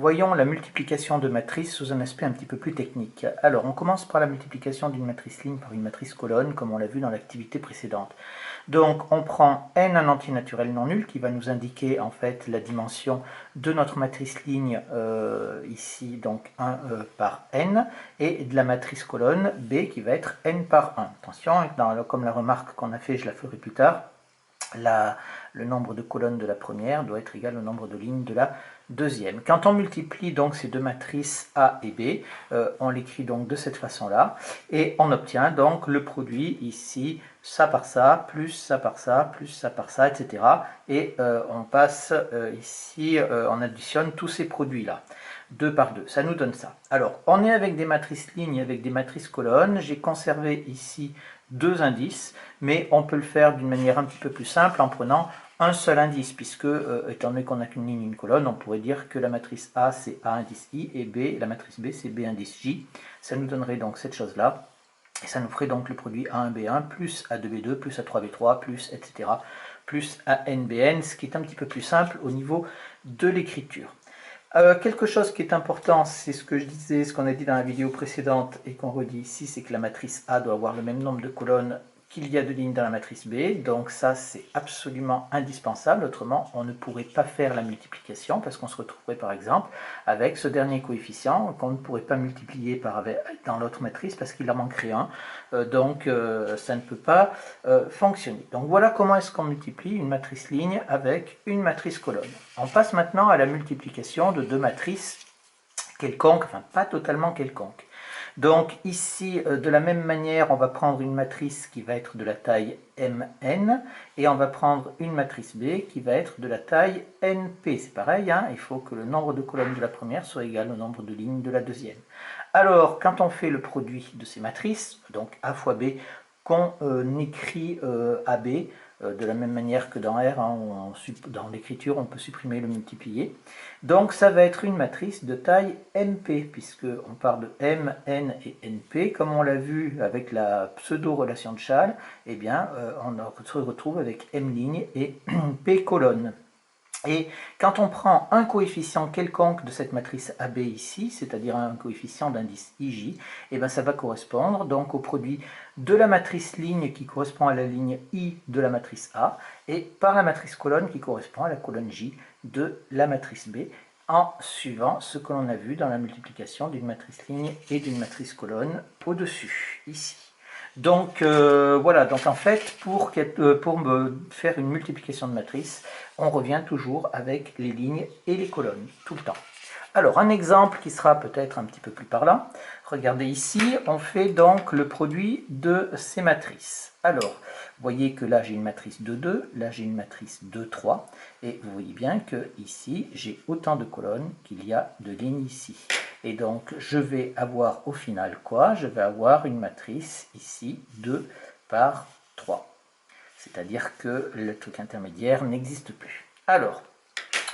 Voyons la multiplication de matrices sous un aspect un petit peu plus technique. Alors, on commence par la multiplication d'une matrice ligne par une matrice colonne, comme on l'a vu dans l'activité précédente. Donc, on prend n un entier naturel non nul, qui va nous indiquer en fait la dimension de notre matrice ligne, ici, donc 1 par n, et de la matrice colonne b, qui va être n par 1. Attention, comme la remarque qu'on a fait, je la ferai plus tard, le nombre de colonnes de la première doit être égal au nombre de lignes de la deuxième. Quand on multiplie donc ces deux matrices A et B, on l'écrit donc de cette façon-là, et on obtient donc le produit ici, ça par ça, plus ça par ça, plus ça par ça, etc. Et on passe ici, on additionne tous ces produits-là. 2 par 2, ça nous donne ça. Alors, on est avec des matrices lignes, avec des matrices colonnes. J'ai conservé ici deux indices, mais on peut le faire d'une manière un petit peu plus simple en prenant un seul indice, puisque, étant donné qu'on n'a qu'une ligne et une colonne, on pourrait dire que la matrice A, c'est A indice I, et B, la matrice B, c'est B indice J. Ça nous donnerait donc cette chose-là, et ça nous ferait donc le produit A1B1 plus A2B2 plus A3B3 plus, etc., plus ANBN, ce qui est un petit peu plus simple au niveau de l'écriture. Quelque chose qui est important, c'est ce que je disais, ce qu'on a dit dans la vidéo précédente et qu'on redit ici, c'est que la matrice A doit avoir le même nombre de colonnes qu'il y a de lignes dans la matrice B, donc ça c'est absolument indispensable, autrement on ne pourrait pas faire la multiplication, parce qu'on se retrouverait par exemple avec ce dernier coefficient qu'on ne pourrait pas multiplier dans l'autre matrice parce qu'il en manquerait un, donc ça ne peut pas fonctionner. Donc voilà comment est-ce qu'on multiplie une matrice ligne avec une matrice colonne. On passe maintenant à la multiplication de deux matrices quelconques, enfin pas totalement quelconques. Donc ici, de la même manière, on va prendre une matrice qui va être de la taille Mn, et on va prendre une matrice B qui va être de la taille Np. C'est pareil, hein, il faut que le nombre de colonnes de la première soit égal au nombre de lignes de la deuxième. Alors, quand on fait le produit de ces matrices, donc A fois B, qu'on écrit AB, de la même manière que dans R, hein, dans l'écriture, on peut supprimer le multiplier. Donc ça va être une matrice de taille NP, puisqu'on parle de M, N et NP. Comme on l'a vu avec la pseudo-relation de Chasles, eh bien, on se retrouve avec M ligne et P colonne. Et quand on prend un coefficient quelconque de cette matrice AB ici, c'est-à-dire un coefficient d'indice IJ, et bien ça va correspondre donc au produit de la matrice ligne qui correspond à la ligne I de la matrice A, et par la matrice colonne qui correspond à la colonne J de la matrice B, en suivant ce que l'on a vu dans la multiplication d'une matrice ligne et d'une matrice colonne au-dessus, ici. Donc voilà, donc en fait, pour me faire une multiplication de matrice, on revient toujours avec les lignes et les colonnes, tout le temps. Alors, un exemple qui sera peut-être un petit peu plus parlant. Regardez ici, on fait donc le produit de ces matrices. Alors, vous voyez que là j'ai une matrice 2, 2, là j'ai une matrice 2, 3, et vous voyez bien que ici j'ai autant de colonnes qu'il y a de lignes ici. Et donc je vais avoir au final quoi? Je vais avoir une matrice ici 2 par 3. C'est-à-dire que le truc intermédiaire n'existe plus. Alors,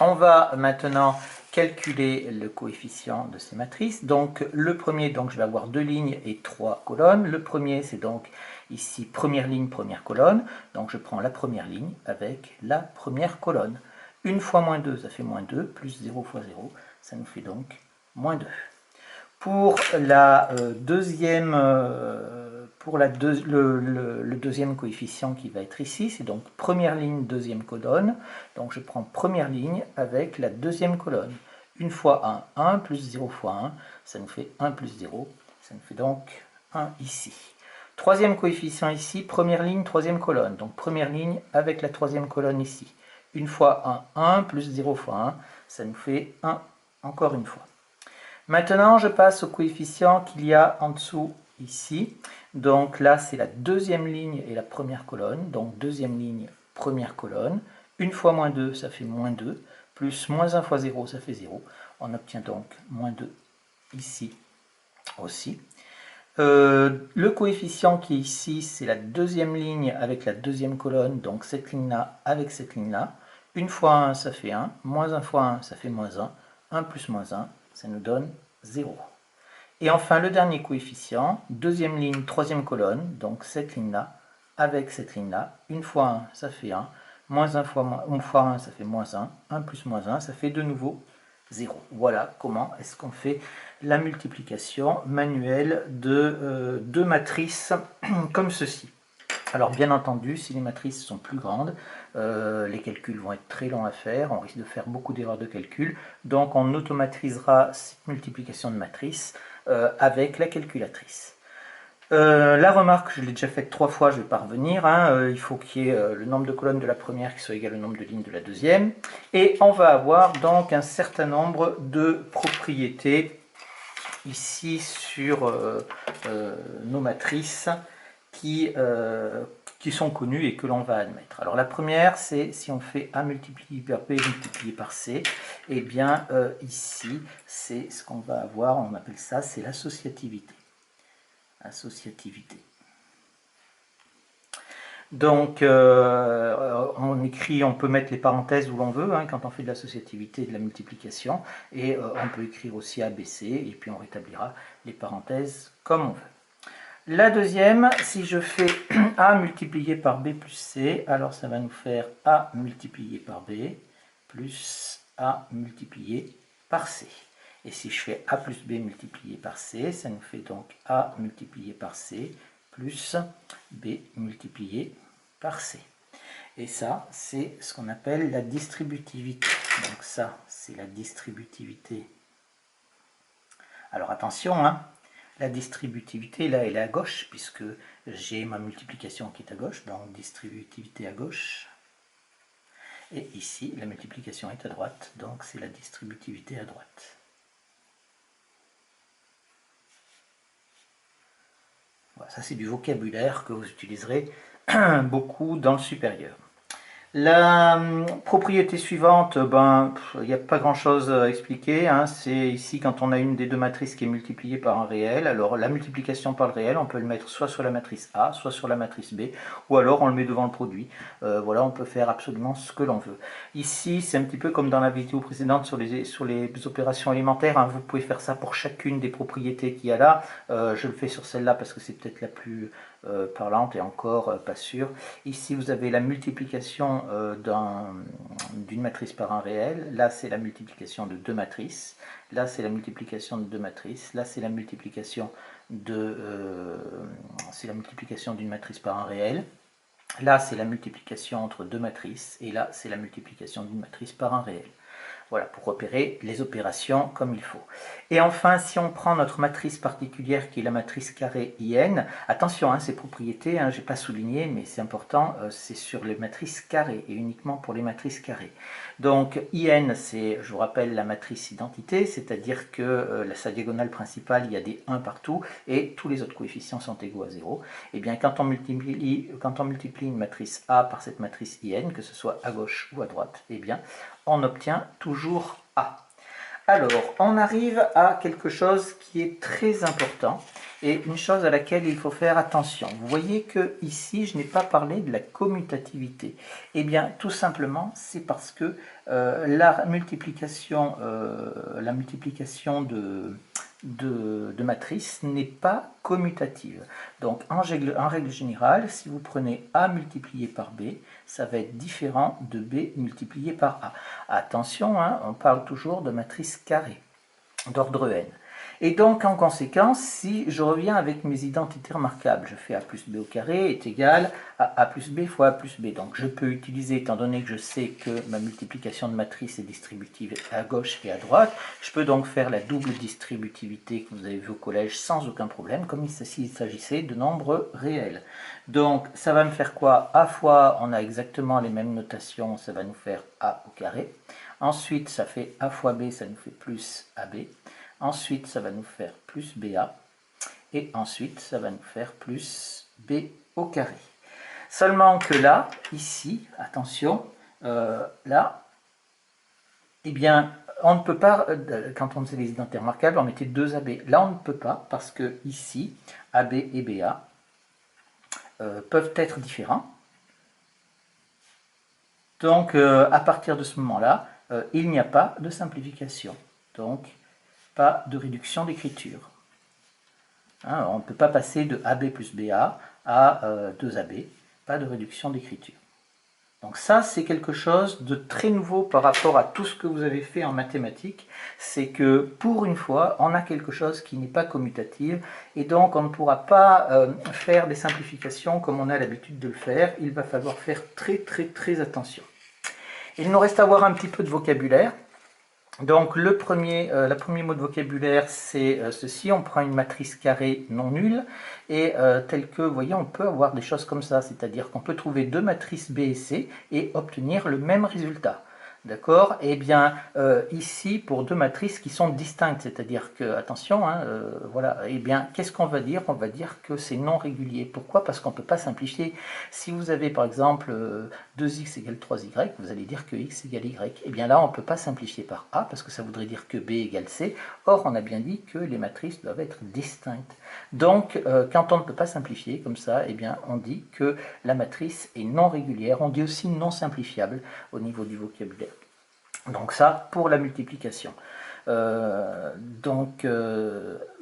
on va maintenant calculer le coefficient de ces matrices. Donc le premier, donc je vais avoir deux lignes et trois colonnes. Le premier, c'est donc ici première ligne, première colonne. Donc je prends la première ligne avec la première colonne. 1 fois moins 2, ça fait moins 2, plus 0 fois 0, ça nous fait donc moins 2. Pour la deuxième, le deuxième coefficient qui va être ici, c'est donc première ligne, deuxième colonne. Donc je prends première ligne avec la deuxième colonne. 1 fois 1, 1 plus 0 fois 1, ça nous fait 1 plus 0, ça nous fait donc 1 ici. Troisième coefficient ici, première ligne, troisième colonne. Donc première ligne avec la troisième colonne ici. 1 fois 1, 1 plus 0 fois 1, ça nous fait 1 encore une fois. Maintenant, je passe au coefficient qu'il y a en dessous ici. Donc là, c'est la deuxième ligne et la première colonne. Donc deuxième ligne, première colonne. 1 fois moins 2, ça fait moins 2. Plus moins 1 fois 0, ça fait 0. On obtient donc moins 2 ici aussi. Le coefficient qui est ici, c'est la deuxième ligne avec la deuxième colonne. Donc cette ligne-là avec cette ligne-là. 1 fois 1, ça fait 1. Moins 1 fois 1, ça fait moins 1. 1 plus moins 1, ça nous donne 0. Et enfin, le dernier coefficient, deuxième ligne, troisième colonne, donc cette ligne-là, avec cette ligne-là, 1 fois 1, ça fait 1, moins 1 fois 1, ça fait moins 1, 1 plus moins 1, ça fait de nouveau 0. Voilà comment est-ce qu'on fait la multiplication manuelle de deux matrices comme ceci. Alors bien entendu, si les matrices sont plus grandes, les calculs vont être très longs à faire, on risque de faire beaucoup d'erreurs de calcul, donc on automatisera cette multiplication de matrices avec la calculatrice. La remarque, je l'ai déjà faite 3 fois, je ne vais pas revenir, hein, il faut qu'il y ait le nombre de colonnes de la première qui soit égal au nombre de lignes de la deuxième, et on va avoir donc un certain nombre de propriétés ici sur nos matrices qui sont connues et que l'on va admettre. Alors la première, c'est si on fait A multiplié par B multiplié par C, et bien ici, c'est ce qu'on va avoir, on appelle ça, c'est l'associativité. Associativité. Donc, on peut mettre les parenthèses où l'on veut, hein, quand on fait de l'associativité et de la multiplication, et on peut écrire aussi ABC, et puis on rétablira les parenthèses comme on veut. La deuxième, si je fais A multiplié par B plus C, alors ça va nous faire A multiplié par B plus A multiplié par C. Et si je fais A plus B multiplié par C, ça nous fait donc A multiplié par C plus B multiplié par C. Et ça, c'est ce qu'on appelle la distributivité. Donc ça, c'est la distributivité. Alors attention, hein, la distributivité, là, elle est à gauche, puisque j'ai ma multiplication qui est à gauche, donc distributivité à gauche. Et ici, la multiplication est à droite, donc c'est la distributivité à droite. Voilà, ça c'est du vocabulaire que vous utiliserez beaucoup dans le supérieur. La propriété suivante, il n'y a pas grand chose à expliquer, hein. C'est ici quand on a une des deux matrices qui est multipliée par un réel. Alors la multiplication par le réel, on peut le mettre soit sur la matrice A, soit sur la matrice B, ou alors on le met devant le produit. Voilà, on peut faire absolument ce que l'on veut. Ici, c'est un petit peu comme dans la vidéo précédente sur les opérations élémentaires, hein. Vous pouvez faire ça pour chacune des propriétés qu'il y a là. Je le fais sur celle-là parce que c'est peut-être la plus parlante et encore pas sûre. Ici, vous avez la multiplication d'une matrice par un réel. Là, c'est la multiplication de deux matrices. Là, c'est la multiplication de deux matrices. Là, c'est la multiplication d'une matrice par un réel. Là, c'est la multiplication entre deux matrices. Et là, c'est la multiplication d'une matrice par un réel. Voilà, pour repérer les opérations comme il faut. Et enfin, si on prend notre matrice particulière qui est la matrice carré IN, attention, hein, ces propriétés, hein, je n'ai pas souligné, mais c'est important, c'est sur les matrices carrées et uniquement pour les matrices carrées. Donc IN, c'est, je vous rappelle, la matrice identité, c'est-à-dire que sa diagonale principale, il y a des 1 partout et tous les autres coefficients sont égaux à 0. Et bien quand on multiplie une matrice A par cette matrice IN, que ce soit à gauche ou à droite, eh bien on obtient toujours A. Alors, on arrive à quelque chose qui est très important et une chose à laquelle il faut faire attention. Vous voyez que ici, je n'ai pas parlé de la commutativité. Eh bien, tout simplement, c'est parce que la multiplication de matrices n'est pas commutative. Donc en règle générale, si vous prenez A multiplié par B, ça va être différent de B multiplié par A. Attention, hein, on parle toujours de matrice carrée, d'ordre n. Et donc, en conséquence, si je reviens avec mes identités remarquables, je fais A plus B au carré est égal à A plus B fois A plus B. Donc, je peux utiliser, étant donné que je sais que ma multiplication de matrice est distributive à gauche et à droite, je peux donc faire la double distributivité que vous avez vu au collège sans aucun problème, comme s'il s'agissait de nombres réels. Donc, ça va me faire quoi? A fois, on a exactement les mêmes notations, ça va nous faire A au carré. Ensuite, ça fait A fois B, ça nous fait plus AB. Ensuite, ça va nous faire plus BA. Et ensuite, ça va nous faire plus B au carré. Seulement que là, ici, attention, là, eh bien, on ne peut pas, quand on faisait les identités remarquables, on mettait 2 AB. Là, on ne peut pas, parce que ici, AB et BA peuvent être différents. Donc, à partir de ce moment-là, il n'y a pas de simplification. Donc, pas de réduction d'écriture. Hein, on ne peut pas passer de AB plus BA à 2AB, pas de réduction d'écriture. Donc ça, c'est quelque chose de très nouveau par rapport à tout ce que vous avez fait en mathématiques. C'est que pour une fois, on a quelque chose qui n'est pas commutatif et donc on ne pourra pas faire des simplifications comme on a l'habitude de le faire. Il va falloir faire très attention. Il nous reste à voir un petit peu de vocabulaire. Donc le premier mot de vocabulaire, c'est ceci. On prend une matrice carrée non nulle et tel que, vous voyez, on peut avoir des choses comme ça, c'est-à-dire qu'on peut trouver deux matrices B et C et obtenir le même résultat. D'accord? Eh bien, ici, pour deux matrices qui sont distinctes, c'est-à-dire que, attention, hein, voilà, eh bien, qu'est-ce qu'on va dire? On va dire que c'est non régulier. Pourquoi? Parce qu'on ne peut pas simplifier. Si vous avez, par exemple, 2x égale 3y, vous allez dire que x égale y. Eh bien là, on ne peut pas simplifier par A, parce que ça voudrait dire que B égale C. Or, on a bien dit que les matrices doivent être distinctes. Donc, quand on ne peut pas simplifier comme ça, eh bien, on dit que la matrice est non régulière. On dit aussi non simplifiable au niveau du vocabulaire. Donc ça, pour la multiplication.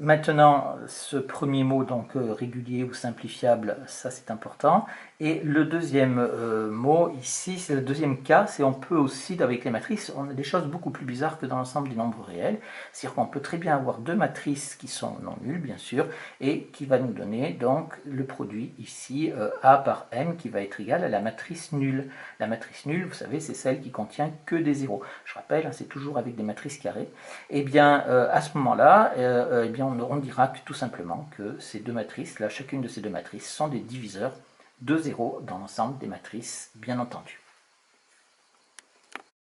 Maintenant, ce premier mot, donc régulier ou simplifiable, ça c'est important. Et le deuxième mot ici, c'est le deuxième cas, c'est on peut aussi, avec les matrices, on a des choses beaucoup plus bizarres que dans l'ensemble des nombres réels. C'est-à-dire qu'on peut très bien avoir deux matrices qui sont non nulles, bien sûr, et qui va nous donner donc le produit ici, A par M, qui va être égal à la matrice nulle. La matrice nulle, vous savez, c'est celle qui contient que des zéros. Je rappelle, c'est toujours avec des matrices carrées. Eh bien, à ce moment-là, eh bien, on dira que, tout simplement que ces deux matrices, là, chacune de ces deux matrices sont des diviseurs de 0 dans l'ensemble des matrices, bien entendu.